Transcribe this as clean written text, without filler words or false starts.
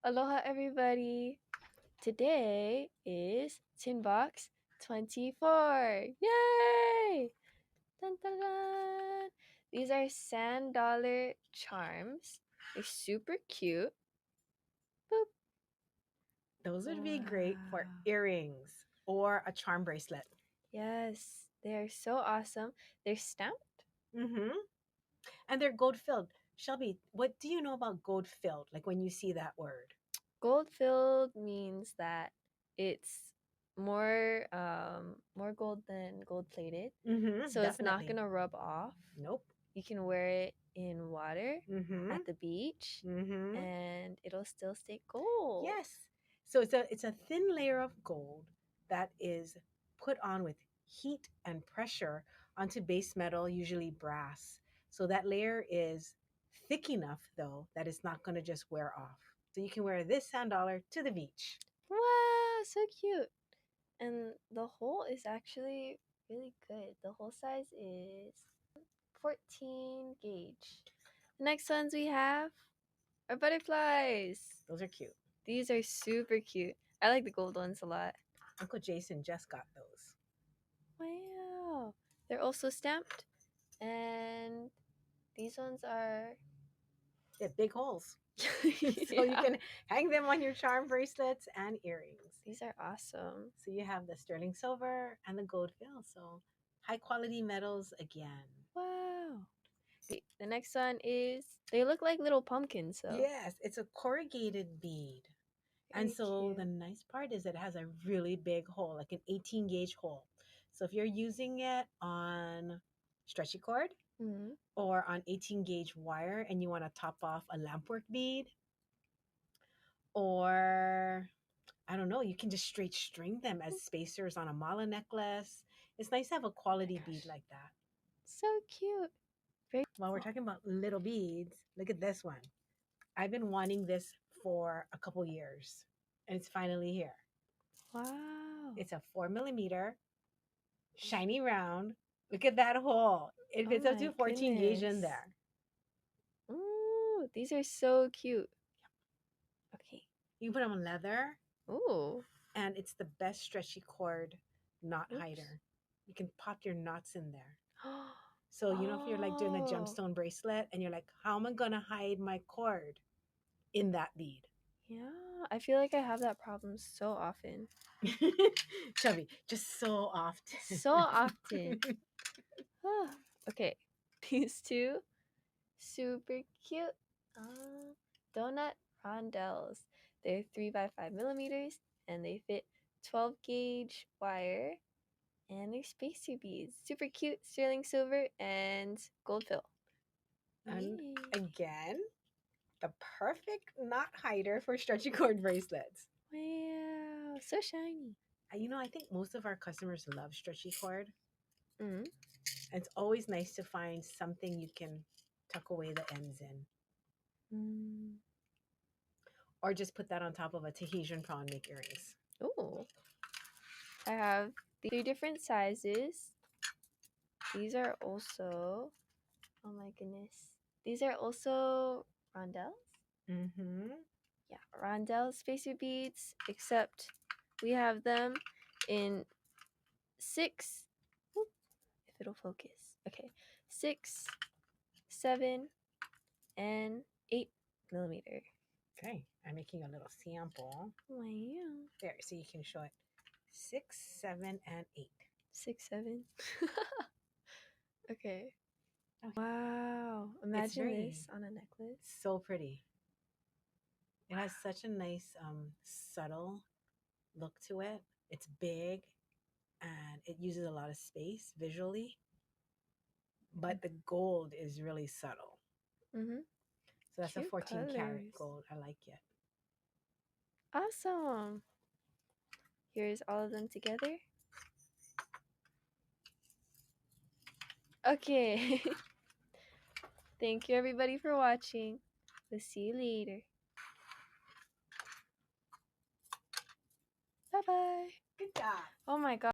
Aloha, everybody. Today is Tin Box 24. Yay! Dun, dun, dun. These are sand dollar charms. They're super cute. Boop. Those would be great for Wow. earrings or a charm bracelet. Yes, they are so awesome. They're stamped. Mm-hmm. And they're gold filled. Shelby, what do you know about gold filled? Like when you see that word? Gold filled means that it's more gold than gold plated. Mm-hmm. So it's not Definitely. gonna rub off. Nope. You can wear it in water Mm-hmm. at the beach Mm-hmm. and it'll still stay gold. Yes. So it's a thin layer of gold that is put on with heat and pressure onto base metal, usually brass. So that layer is thick enough though that it's not going to just wear off. So you can wear this sand dollar to the beach. Wow, so cute. And the hole is actually really good. The hole size is 14 gauge. The next ones we have are butterflies. Those are cute. These are super cute. I like the gold ones a lot. Uncle Jason just got those. Wow. They're also stamped. And these ones are They have big holes. So you yeah. can hang them on your charm bracelets and earrings. These are awesome. So you have the sterling silver and the gold fill. So high quality metals again. Wow. The next one is they look like little pumpkins though. Yes, it's a corrugated bead. And Very so the cute. nice part is it has a really big hole, like an 18 gauge hole. So if you're using it on stretchy cord Mm-hmm. or on 18 gauge wire and you want to top off a lampwork bead, or I don't know, you can just straight string them as spacers on a mala necklace. It's nice to have a quality bead like that. So cute. Very While we're talking about little beads, look at this one. I've been wanting this for a couple years and it's finally here. wow. It's a 4 millimeter, shiny round. Look at that hole. It Oh fits up my to 14 gauge in goodness. there. Ooh, these are so cute. Okay. You can put them on leather, Ooh. and it's the best stretchy cord knot Oops. hider. You can pop your knots in there. So, if you're like doing a Oh. gemstone bracelet and you're like, how am I going to hide my cord in that bead? Yeah, I feel like I have that problem so often. Chubby, just so often. So often. Okay, these two, super cute. Donut rondelles. They're 3 by 5 millimeters and they fit 12 gauge wire and they're spacer beads. Super cute, sterling silver and gold fill. And Yay. again, the perfect knot hider for stretchy cord bracelets. Wow, so shiny. I think most of our customers love stretchy cord. Mm. It's always nice to find something you can tuck away the ends in. Mm. Or just put that on top of a Tahitian prawn and make earrings. Ooh. I have 3 different sizes. These are also, oh my goodness. These are also rondelles. Mm-hmm. Yeah, rondelle spacer beads, except we have them in 6, whoop, if it'll focus. Okay, 6, 7, and 8 millimeter. Okay, I'm making a little sample. Wow. There, so you can show it. 6, 7, and 8. 6, 7. Okay. Wow. Imagine this on a necklace. So pretty. It has such a nice, subtle look to it. It's big and it uses a lot of space visually, but the gold is really subtle. Mm-hmm. So that's Cute a 14 colors. karat gold. I like it. Awesome. Here's all of them together. Okay. Thank you everybody for watching. We'll see you later. Bye-bye. Good job. Oh my God.